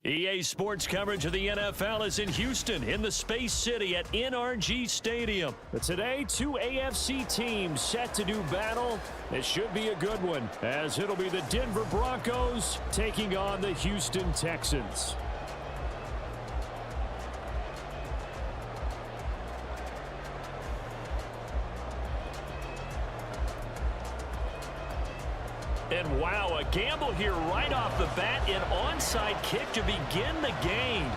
EA Sports coverage of the NFL is in Houston in the Space City at NRG Stadium. But today, two AFC teams set to do battle. It should be a good one, as it'll be the Denver Broncos taking on the Houston Texans. And wow, a gamble here right off the bat, an onside kick to begin the game.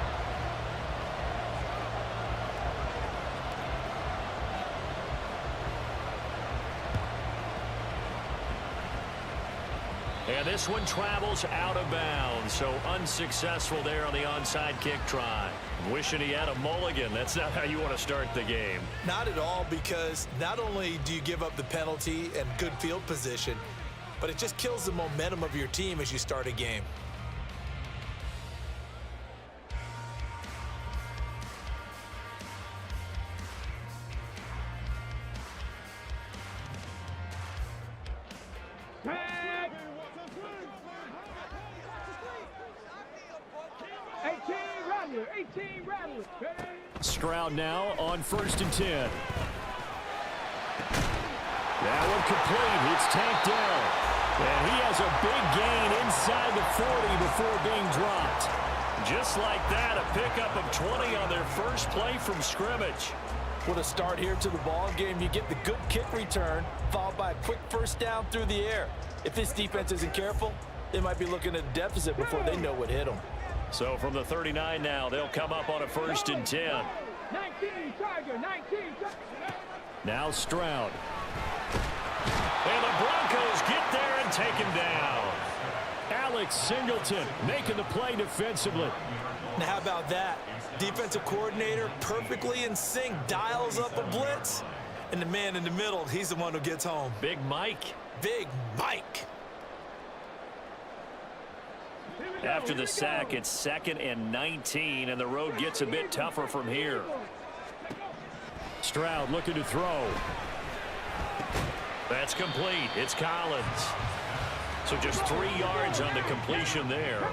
And this one travels out of bounds, so unsuccessful there on the onside kick try. Wishing he had a mulligan. That's not how you want to start the game. Not at all, because not only do you give up the penalty and good field position, but it just kills the momentum of your team as you start a game. Stroud now on 1st and 10. That one complete. It's tanked down. And he has a big gain inside the 40 before being dropped. Just like that, a pickup of 20 on their first play from scrimmage. What a start here to the ball game. You get the good kick return, followed by a quick first down through the air. If this defense isn't careful, they might be looking at a deficit before they know what hit them. So from the 39 now, they'll come up on a 1st and 10. 19, Tiger, 19. Now Stroud. And the Broncos get there and take him down. Alex Singleton making the play defensively. Now how about that? Defensive coordinator perfectly in sync, dials up a blitz. And the man in the middle, he's the one who gets home. Big Mike. Big Mike. After the sack, it's 2nd and 19, and the road gets a bit tougher from here. Stroud looking to throw. That's complete. It's Collins. So just 3 yards on the completion there.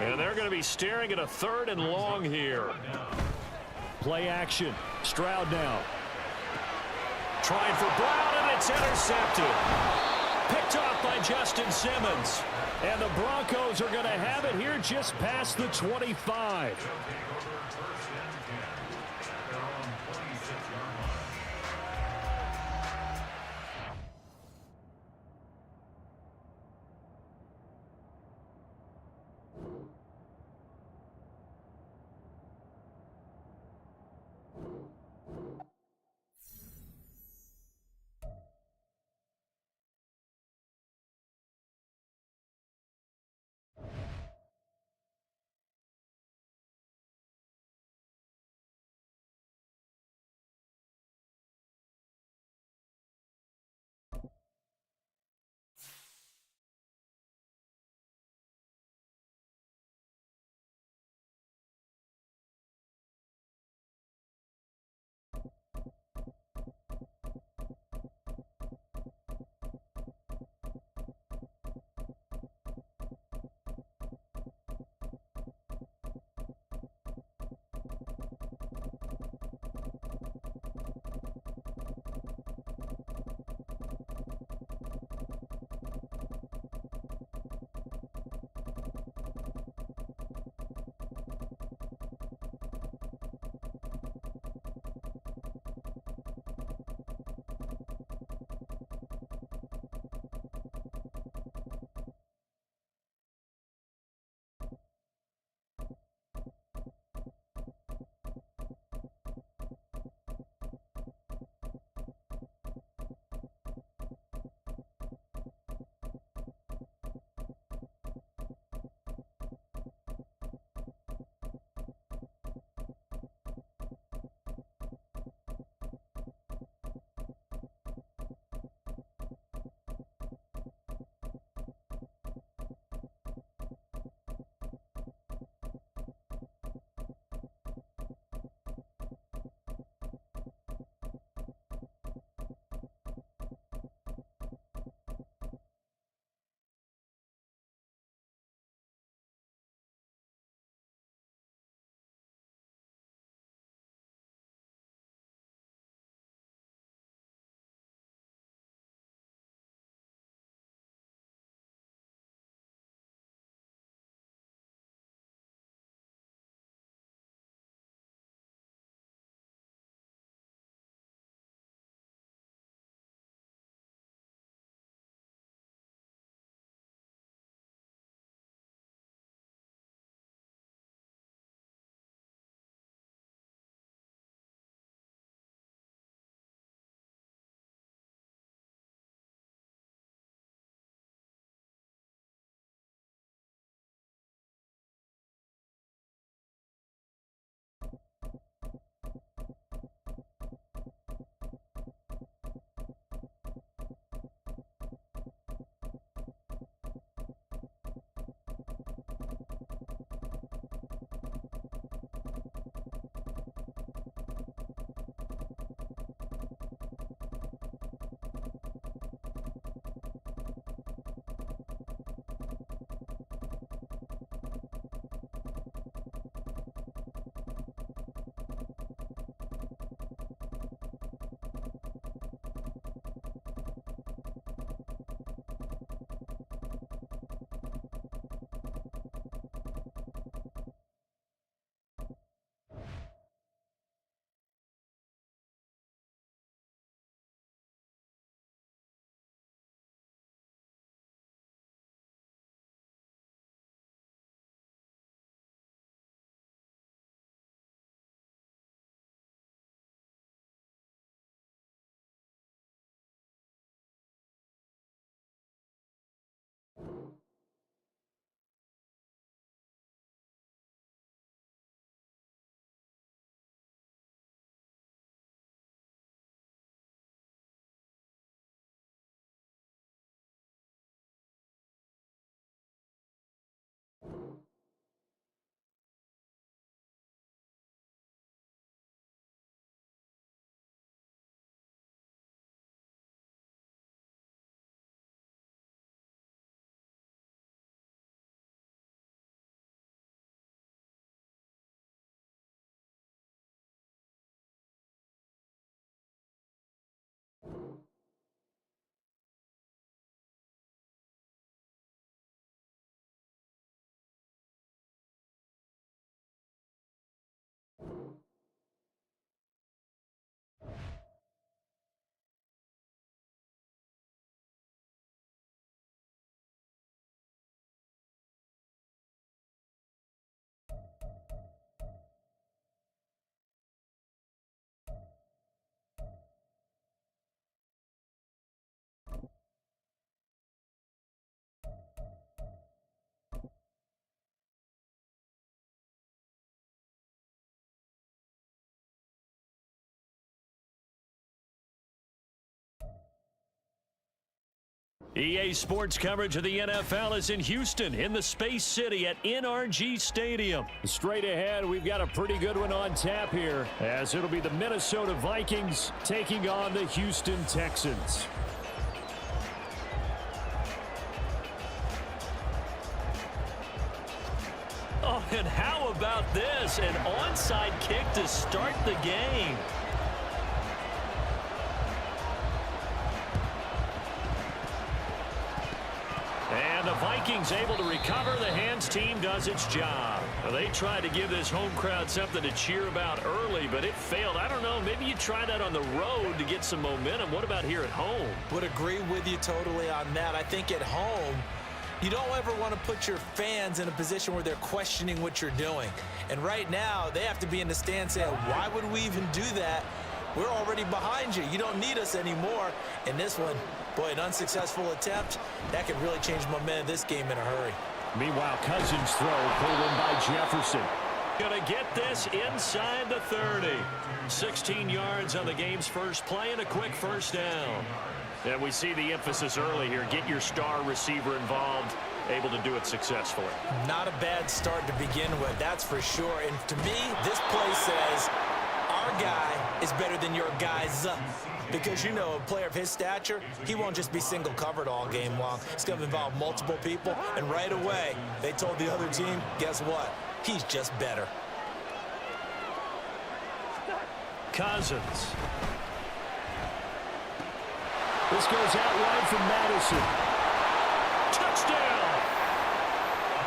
And they're going to be staring at a 3rd and long here. Play action. Stroud now. Trying for Brown, and it's intercepted. Picked off by Justin Simmons. And the Broncos are going to have it here just past the 25. EA Sports coverage of the NFL is in Houston in the Space City at NRG Stadium. Straight ahead, we've got a pretty good one on tap here, as it'll be the Minnesota Vikings taking on the Houston Texans. Oh, and how about this? An onside kick to start the game. And the Vikings able to recover. The hands team does its job. Well, they tried to give this home crowd something to cheer about early, but it failed. I don't know. Maybe you try that on the road to get some momentum. What about here at home? Would agree with you totally on that. I think at home, you don't ever want to put your fans in a position where they're questioning what you're doing. And right now, they have to be in the stand saying, why would we even do that? We're already behind you. You don't need us anymore. And this one, boy, an unsuccessful attempt, that could really change momentum of this game in a hurry. Meanwhile, Cousins throw pulled in by Jefferson. Gonna get this inside the 30. 16 yards on the game's first play and a quick first down. And we see the emphasis early here. Get your star receiver involved, able to do it successfully. Not a bad start to begin with, that's for sure. And to me, this play says our guy is better than your guys. Because, you know, a player of his stature, he won't just be single covered all game long. It's going to involve multiple people. And right away, they told the other team, guess what? He's just better. Cousins. This goes out wide from Madison. Touchdown!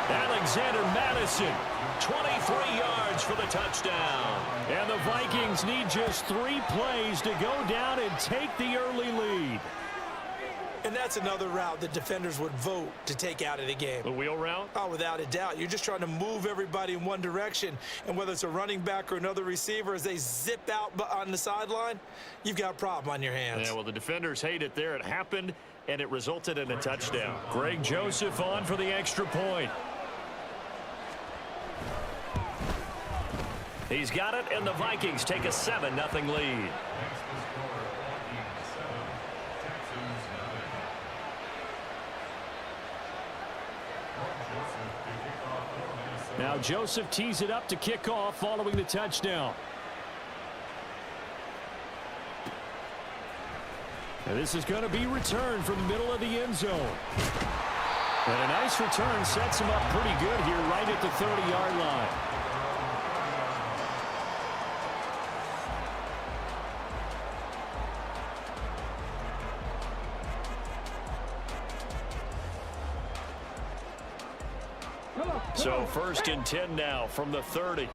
Alexander Madison, 23 yards for the touchdown. And the Vikings need just 3 plays to go down and take the early lead. And that's another route the defenders would vote to take out of the game. The wheel route? Oh, without a doubt. You're just trying to move everybody in one direction. And whether it's a running back or another receiver, as they zip out on the sideline, you've got a problem on your hands. Yeah, well, the defenders hate it there. It happened, and it resulted in a touchdown. Greg Joseph on for the extra point. He's got it, and the Vikings take a 7-0 lead. Now Joseph tees it up to kick off following the touchdown. And this is going to be returned from the middle of the end zone. And a nice return sets him up pretty good here right at the 30-yard line. So 1st and 10 now from the 30.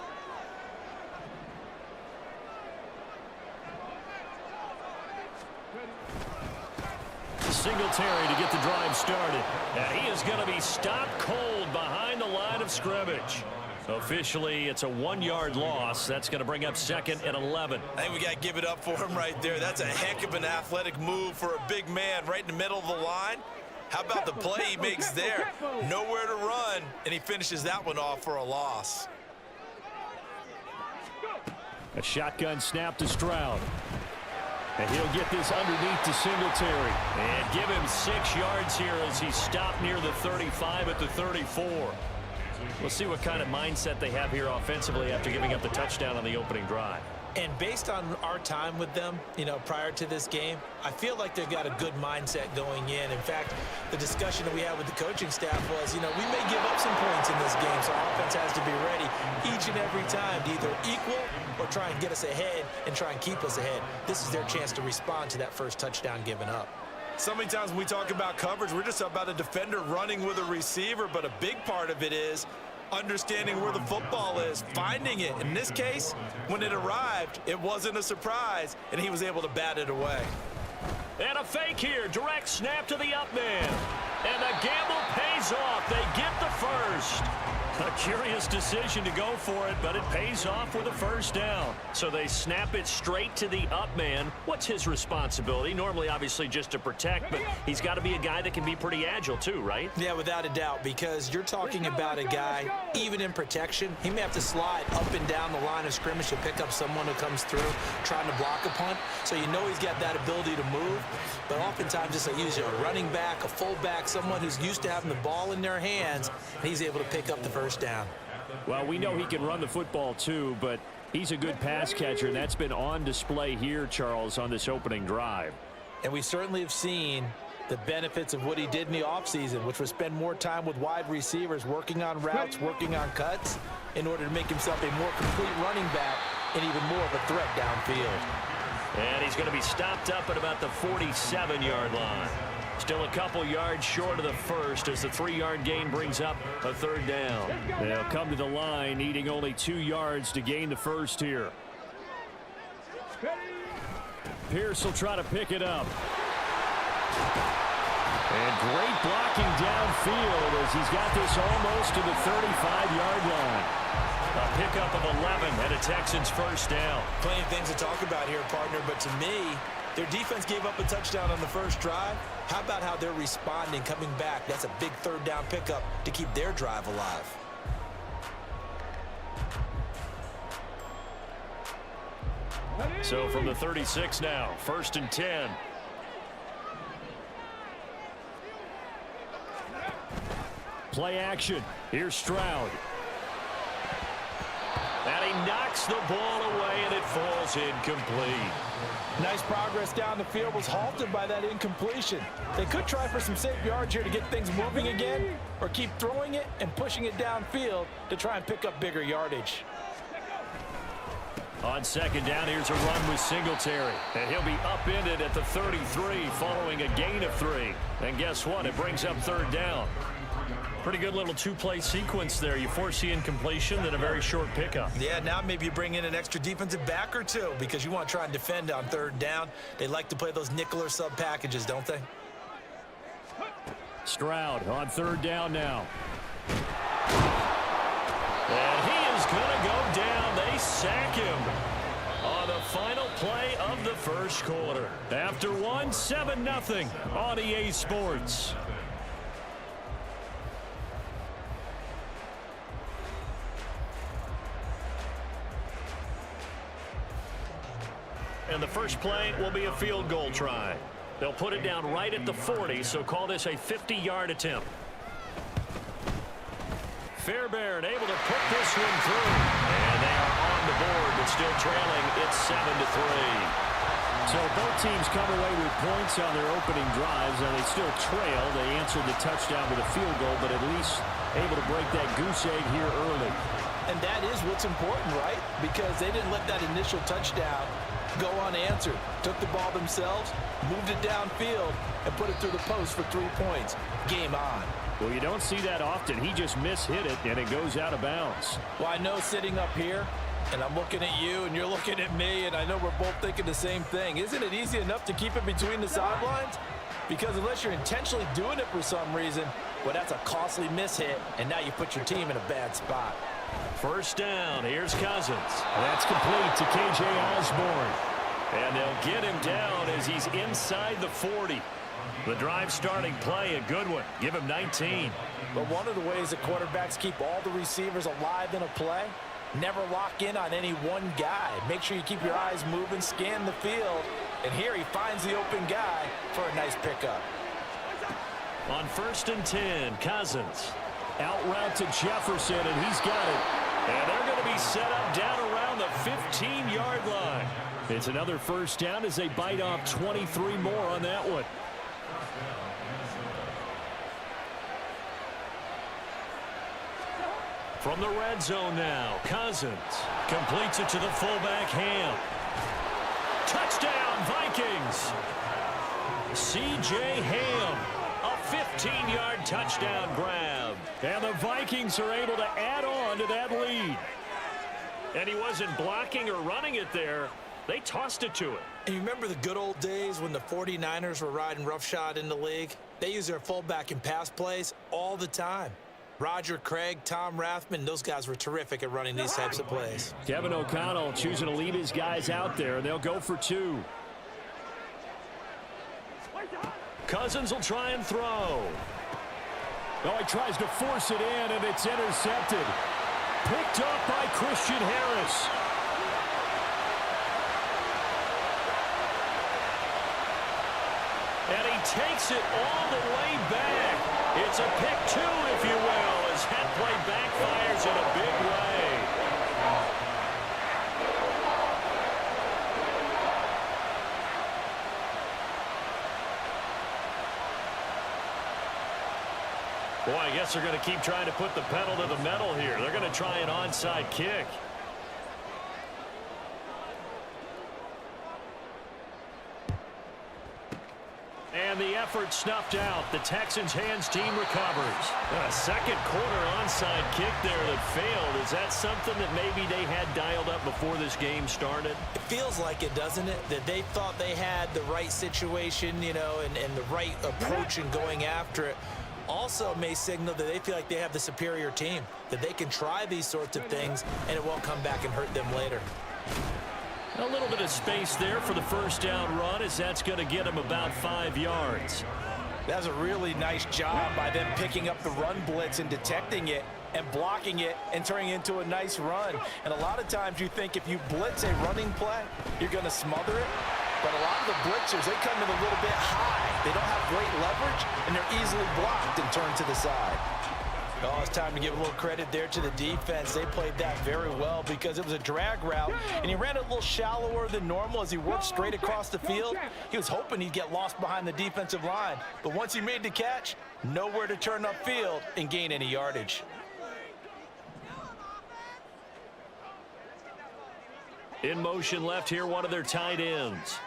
Singletary to get the drive started. And he is going to be stopped cold behind the line of scrimmage. Officially, it's a 1-yard loss. That's going to bring up 2nd and 11. I think we got to give it up for him right there. That's a heck of an athletic move for a big man right in the middle of the line. How about the play he makes there? Nowhere to run, and he finishes that one off for a loss. A shotgun snap to Stroud. And he'll get this underneath to Singletary. And give him 6 yards here as he's stopped near the 35 at the 34. We'll see what kind of mindset they have here offensively after giving up the touchdown on the opening drive. And based on our time with them, you know, prior to this game, I feel like they've got a good mindset going in. In fact, the discussion that we had with the coaching staff was, you know, we may give up some points in this game, so our offense has to be ready each and every time to either equal or try and get us ahead and try and keep us ahead. This is their chance to respond to that first touchdown given up. So many times when we talk about coverage, we're just about a defender running with a receiver, but a big part of it is understanding where the football is, finding it. In this case, when it arrived, it wasn't a surprise, and he was able to bat it away. And a fake here, direct snap to the up man. And the gamble pays off. They get the first. A curious decision to go for it, but it pays off with a first down. So they snap it straight to the up man. What's his responsibility? Normally, obviously, just to protect, but he's got to be a guy that can be pretty agile too, right? Yeah, without a doubt, because you're talking about a guy, even in protection, he may have to slide up and down the line of scrimmage to pick up someone who comes through trying to block a punt. So you know he's got that ability to move, but oftentimes it's usually a running back, a fullback, someone who's used to having the ball in their hands, and he's able to pick up the first down. Well, we know he can run the football too, but he's a good pass catcher, and that's been on display here, Charles, on this opening drive. And we certainly have seen the benefits of what he did in the offseason, which was spend more time with wide receivers, working on routes, working on cuts, in order to make himself a more complete running back and even more of a threat downfield. And he's going to be stopped up at about the 47-yard line. Still a couple yards short of the first as the 3-yard gain brings up a third down. They'll come to the line needing only 2 yards to gain the first here. Pierce will try to pick it up. And great blocking downfield as he's got this almost to the 35-yard line. A pickup of 11 and a Texans first down. Plenty of things to talk about here, partner, but to me, their defense gave up a touchdown on the first drive. How about how they're responding, coming back? That's a big third down pickup to keep their drive alive. So from the 36 now, 1st and 10. Play action. Here's Stroud. And he knocks the ball away, and it falls incomplete. Nice progress down the field, was halted by that incompletion. They could try for some safe yards here to get things moving again, or keep throwing it and pushing it downfield to try and pick up bigger yardage. On second down, here's a run with Singletary. And he'll be upended at the 33 following a gain of 3. And guess what? It brings up third down. Pretty good little two-play sequence there. You force the incompletion, then a very short pickup. Yeah, now maybe you bring in an extra defensive back or two because you want to try and defend on third down. They like to play those nickel or sub packages, don't they? Stroud on third down now. And he is going to go down. They sack him on the final play of the first quarter. After one, 7-0 on EA Sports. And the first play will be a field goal try. They'll put it down right at the 40, so call this a 50-yard attempt. Fairbairn able to put this one through. And they are on the board, but still trailing. It's 7-3. So both teams come away with points on their opening drives, and they still trail. They answered the touchdown with a field goal, but at least able to break that goose egg here early. And that is what's important, right? Because they didn't let that initial touchdown go unanswered. Took the ball themselves, moved it downfield, and put it through the post for 3 points. Game on. Well, you don't see that often. He just mishit it, and it goes out of bounds. Well, I know sitting up here, and I'm looking at you, and you're looking at me, and I know we're both thinking the same thing. Isn't it easy enough to keep it between the sidelines? Because unless you're intentionally doing it for some reason, well, that's a costly mishit, and now you put your team in a bad spot. First down. Here's Cousins. That's complete to K.J. Osborne. And they'll get him down as he's inside the 40. The drive starting play, a good one. Give him 19. But one of the ways that quarterbacks keep all the receivers alive in a play, never lock in on any one guy. Make sure you keep your eyes moving, scan the field. And here he finds the open guy for a nice pickup. On 1st and 10, Cousins. Out route to Jefferson, and he's got it. And they're going to be set up down around the 15-yard line. It's another first down as they bite off 23 more on that one. From the red zone now, Cousins completes it to the fullback, Ham. Touchdown, Vikings! C.J. Ham, a 15-yard touchdown grab. And the Vikings are able to add on to that lead. And he wasn't blocking or running it there. They tossed it to him. And you remember the good old days when the 49ers were riding roughshod in the league? They used their fullback in pass plays all the time. Roger Craig, Tom Rathman, those guys were terrific at running these types of plays. Kevin O'Connell choosing to leave his guys out there. They'll go for 2. Cousins will try and throw. Oh, he tries to force it in, and it's intercepted. Picked up by Christian Harris. And he takes it all the way back. It's a pick 2, if you will, as that play backfires in a big way. Boy, I guess they're going to keep trying to put the pedal to the metal here. They're going to try an onside kick. And the effort snuffed out. The Texans' hands team recovers. A second quarter onside kick there that failed. Is that something that maybe they had dialed up before this game started? It feels like it, doesn't it? That they thought they had the right situation, you know, and the right approach in going after it. Also may signal that they feel like they have the superior team, that they can try these sorts of things and it won't come back and hurt them later. A little bit of space there for the first down run, as that's going to get him about 5 yards. That's a really nice job by them picking up the run blitz and detecting it and blocking it and turning it into a nice run. And a lot of times you think if you blitz a running play, you're going to smother it. But a lot of the blitzers, they come in a little bit high. They don't have great leverage, and they're easily blocked and turned to the side. Oh, it's time to give a little credit there to the defense. They played that very well because it was a drag route, and he ran it a little shallower than normal as he worked straight across the field. He was hoping he'd get lost behind the defensive line, but once he made the catch, nowhere to turn upfield and gain any yardage. In motion left here, one of their tight ends.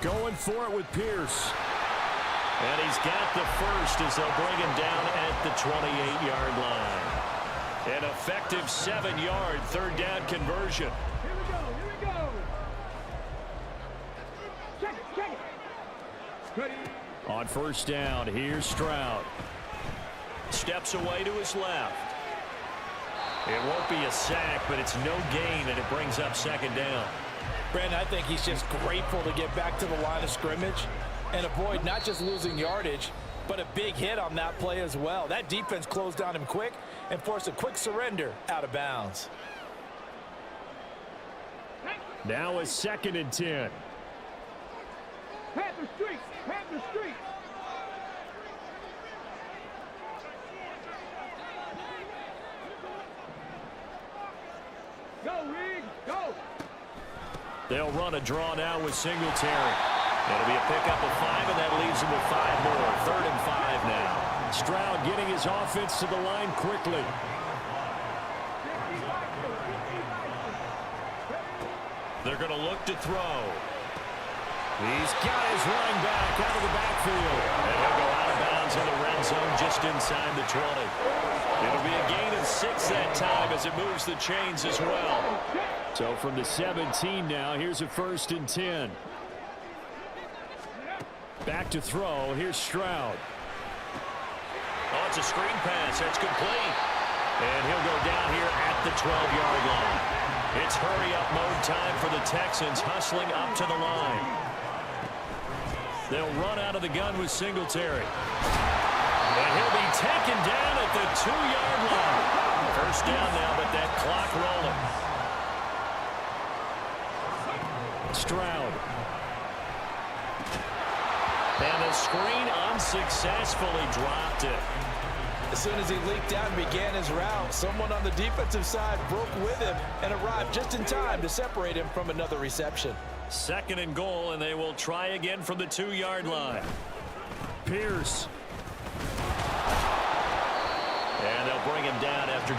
Going for it with Pierce. And he's got the first as they'll bring him down at the 28-yard line. An effective 7-yard third down conversion. Here we go. Check it. Ready. On first down, here's Stroud. Steps away to his left. It won't be a sack, but it's no gain, and it brings up second down. Brandon, I think he's just grateful to get back to the line of scrimmage and avoid not just losing yardage, but a big hit on that play as well. That defense closed on him quick and forced a quick surrender out of bounds. Now a 2nd and 10. Panther Street. Go, Reed, go. They'll run a draw now with Singletary. It'll be a pickup of 5, and that leaves them with 5 more. 3rd and 5 now. Stroud getting his offense to the line quickly. They're going to look to throw. He's got his running back out of the backfield. And he'll go out of bounds in the red zone just inside the 20. It'll be a gain of 6 that time as it moves the chains as well. So from the 17 now, here's a 1st and 10. Back to throw. Here's Stroud. Oh, it's a screen pass. That's complete. And he'll go down here at the 12-yard line. It's hurry-up mode time for the Texans, hustling up to the line. They'll run out of the gun with Singletary. And he'll be taken down at the 2-yard line. First down now, but that clock rolling. Stroud. And the screen unsuccessfully dropped it. As soon as he leaked out and began his route, someone on the defensive side broke with him and arrived just in time to separate him from another reception. 2nd and goal, and they will try again from the 2-yard line. Pierce. And they'll bring him down after